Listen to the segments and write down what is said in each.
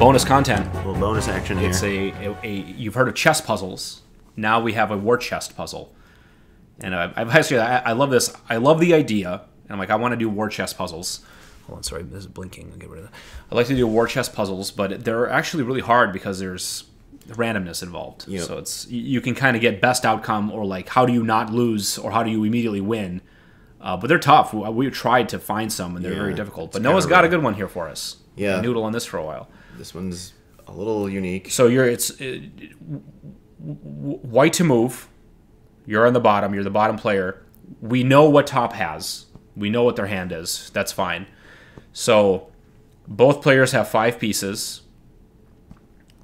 bonus content. A little bonus action here. It's you've heard of chess puzzles. Now we have a war chest puzzle. And I love this. I love the idea. And I'm like, I want to do war chest puzzles. Hold on, sorry, this is blinking. I'll get rid of that. I'd like to do war chest puzzles, but they're actually really hard because there's randomness involved. Yep. So you can kind of get best outcome, or like how do you not lose, or how do you immediately win. But they're tough. We tried to find some, and they're very difficult. But Noah's got a good one here for us. Yeah. Noodle on this for a while. This one's a little unique. So it's white to move. You're on the bottom. You're the bottom player. We know what top has. We know what their hand is. That's fine. So both players have 5 pieces.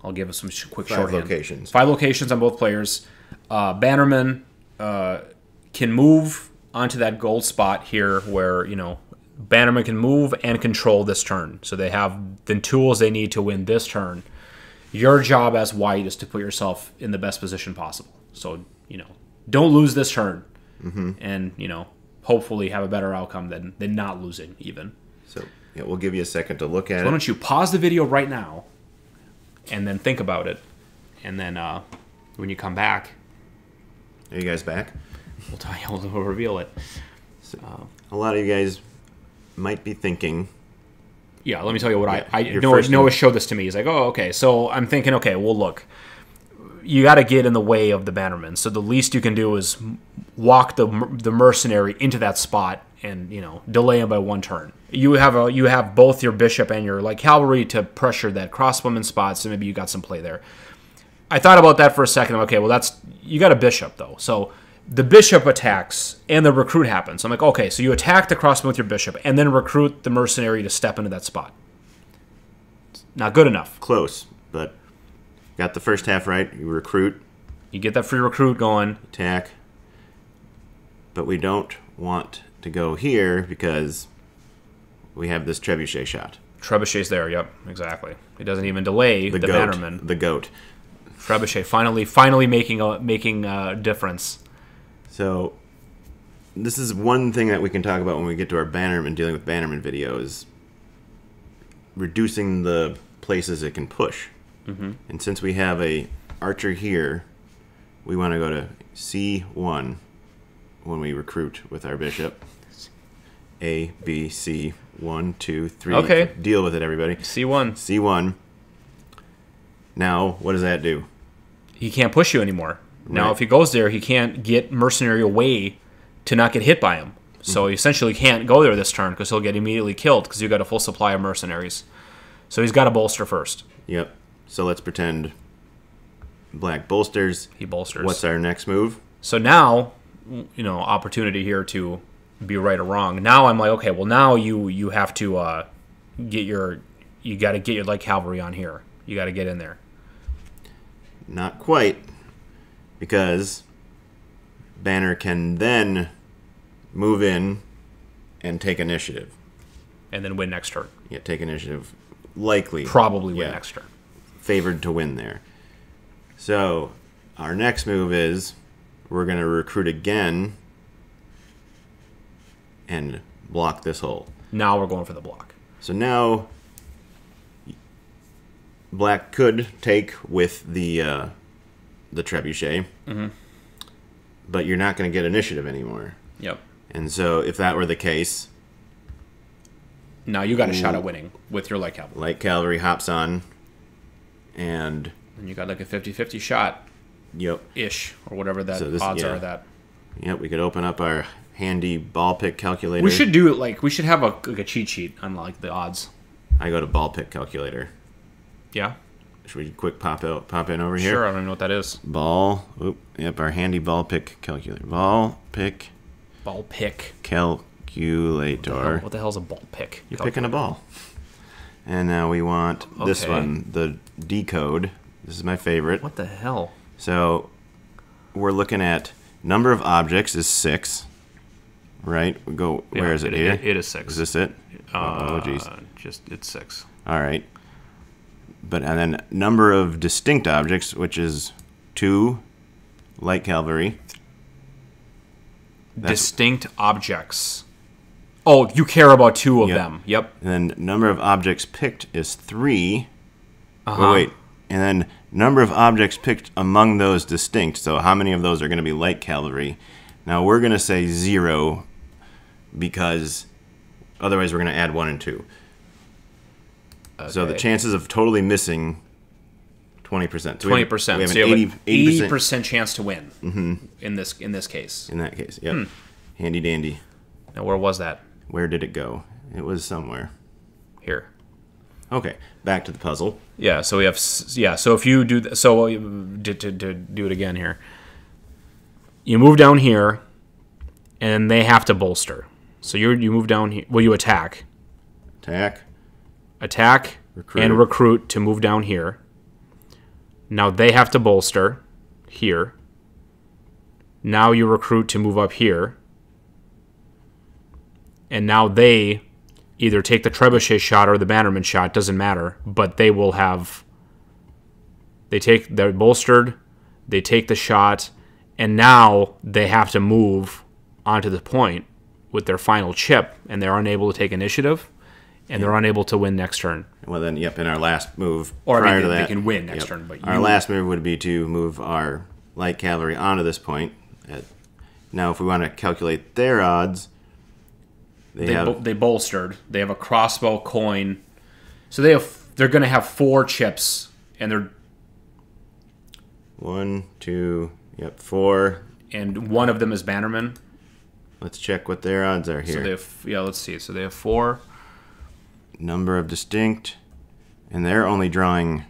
I'll give us some quick shorthand. 5 locations. 5 locations on both players. Bannerman can move onto that gold spot here where, Bannerman can move and control this turn. So they have the tools they need to win this turn. Your job as white is to put yourself in the best position possible. So, don't lose this turn. And, hopefully have a better outcome than not losing even. So, yeah, we'll give you a second to look at it. Why don't you pause the video right now and then think about it. And then when you come back... Are you guys back? We'll tell you, we'll reveal it. So, a lot of you guys might be thinking... Yeah, let me tell you what Noah showed this to me. He's like, oh, okay. So I'm thinking, okay, well, look. You got to get in the way of the bannerman. So the least you can do is walk the mercenary into that spot and, delay him by 1 turn. You have both your bishop and your light cavalry to pressure that crossbowman spot, so maybe you got some play there. I thought about that for a second. Okay, well, you got a bishop, though. So the bishop attacks and the recruit happens. I'm like, okay, so you attack the crossbow with your bishop and then recruit the mercenary to step into that spot. Not good enough. Close, but got the first half right. You recruit. You get that free recruit going. Attack. But we don't want to go here because we have this trebuchet shot. Trebuchet's there, yep, exactly. It doesn't even delay the bannerman. The goat. Trebuchet finally making a difference. So this is one thing that we can talk about when we get to our bannerman, dealing with bannerman videos, reducing the places it can push. And since we have a archer here, we want to go to C1 when we recruit with our bishop. A, B, C, 1, 2, 3. Okay. Deal with it, everybody. C1. C1. Now, what does that do? He can't push you anymore. Now, if he goes there, he can't get mercenary away to not get hit by him. So he essentially can't go there this turn because he'll get immediately killed because you've got a full supply of mercenaries. So he's got to bolster first. Yep. So let's pretend black bolsters. He bolsters. What's our next move? So now, opportunity here to be right or wrong. Now I'm like, okay, well now you have to got to get your light cavalry on here. You got to get in there. Not quite, because Banner can then move in and take initiative. And then win next turn. Yeah, take initiative. Likely. Probably win next turn. Favored to win there. So our next move is we're going to recruit again and block this hole. Now we're going for the block. So now black could take with the trebuchet, but you're not going to get initiative anymore. Yep. And so if that were the case, now you got a shot at winning with your light cavalry. Light cavalry hops on, and you got like a 50-50 shot. Yep. Ish, or whatever that odds are of that. Yep, we could open up our handy ball pick calculator. We should do it we should have a cheat sheet on the odds. I go to ball pick calculator. Yeah. Should we quick pop in over here? Sure, I don't even know what that is. Yep, our handy ball pick calculator. Ball pick calculator. What the hell's a ball pick? You're picking a ball. And now we want this one, the decode. This is my favorite. What the hell? So we're looking at number of objects is 6. Right? We go. Where is it here? It is 6. Is this it? Oh, geez. It's 6. All right. And then number of distinct objects, which is 2 light cavalry. Distinct objects. Oh, you care about 2 of them. Yep. And then number of objects picked is 3. Wait. And then number of objects picked among those distinct. So how many of those are going to be light cavalry? Now we're going to say 0 because otherwise we're going to add 1 and 2. Okay. So the chances of totally missing 20%. So 20%. We have so an you have 80% chance to win in this case. In that case, yep. Handy dandy. Now where was that? Where did it go? It was somewhere. Here. Okay, back to the puzzle. Yeah, so we have so if you do so to do it again here. You move down here and they have to bolster. So you move down here. Well, you attack. Attack recruit. And recruit to move down here. Now they have to bolster here. Now you recruit to move up here. And now they either take the trebuchet shot or the bannerman shot, doesn't matter, but they will have... They're bolstered, they take the shot, and now they have to move onto the point with their final chip, and they're unable to take initiative, and they're unable to win next turn. Well then, yep, in our last move, or prior I mean, to that, they can win next turn. But our last move would be to move our light cavalry onto this point. Now if we want to calculate their odds... They bolstered. They have a crossbow coin, so they're going to have 4 chips, and they're 1, 2, 4, and one of them is bannerman. Let's check what their odds are here. So they have, let's see. So they have 4. Number of distinct, and they're only drawing.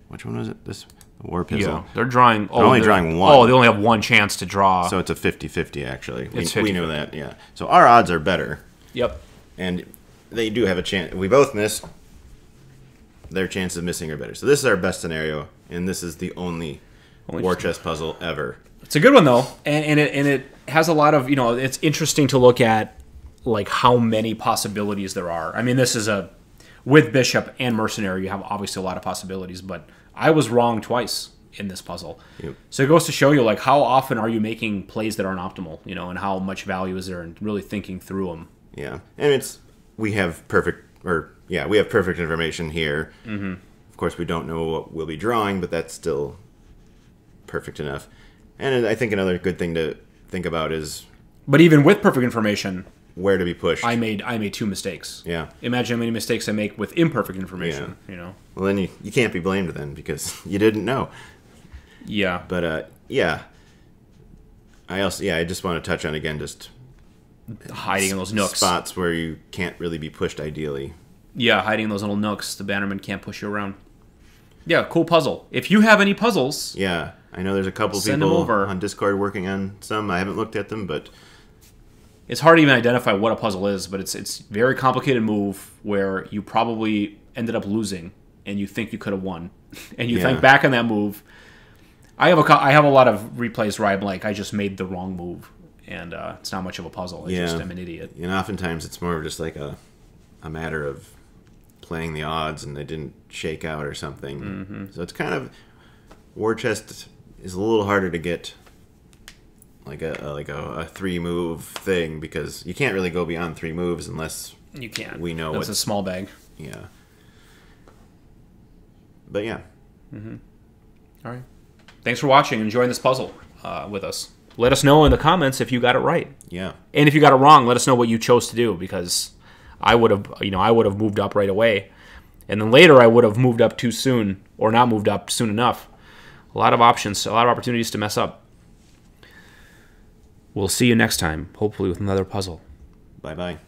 Which one was it? This war pistol. Yeah, they're drawing. They're only drawing 1. Oh, they only have 1 chance to draw. So it's a 50-50 actually. It's we know that, yeah. So our odds are better. Yep. And they do have a chance. We both miss. Their chances of missing are better. So this is our best scenario, and this is the only war chest puzzle ever. It's a good one though, and it has a lot of It's interesting to look at like how many possibilities there are. I mean, this is with bishop and mercenary, you have obviously a lot of possibilities, but I was wrong twice in this puzzle. Yep. So it goes to show you like how often are you making plays that aren't optimal, and how much value is there in really thinking through them. Yeah, and we have perfect information here. Mm-hmm. Of course, we don't know what we'll be drawing, but that's still perfect enough. And I think another good thing to think about is, but even with perfect information, where to be pushed. I made 2 mistakes. Yeah. Imagine how many mistakes I make with imperfect information. Yeah. Well, then you can't be blamed then because you didn't know. Yeah. But I just want to touch on again just hiding in those nooks, spots where you can't really be pushed ideally. Yeah, hiding in those little nooks. The bannerman can't push you around. Yeah, cool puzzle. If you have any puzzles, yeah, I know there's a couple people on Discord working on some. I haven't looked at them, but it's hard to even identify what a puzzle is. But it's a very complicated move where you probably ended up losing, and you think you could have won, and you think back on that move. I have a lot of replays where I'm like, I just made the wrong move, and it's not much of a puzzle. I just am an idiot. And oftentimes it's more of just like a matter of playing the odds, and they didn't shake out or something. Mm-hmm. So it's kind of war chest is a little harder to get like a 3-move thing because you can't really go beyond 3 moves unless you can. We know it's a small bag. Yeah. But yeah. Mm-hmm. All right. Thanks for watching and enjoying this puzzle with us. Let us know in the comments if you got it right. Yeah. And if you got it wrong, let us know what you chose to do because I would have moved up right away. And then later I would have moved up too soon or not moved up soon enough. A lot of options, a lot of opportunities to mess up. We'll see you next time, hopefully with another puzzle. Bye-bye.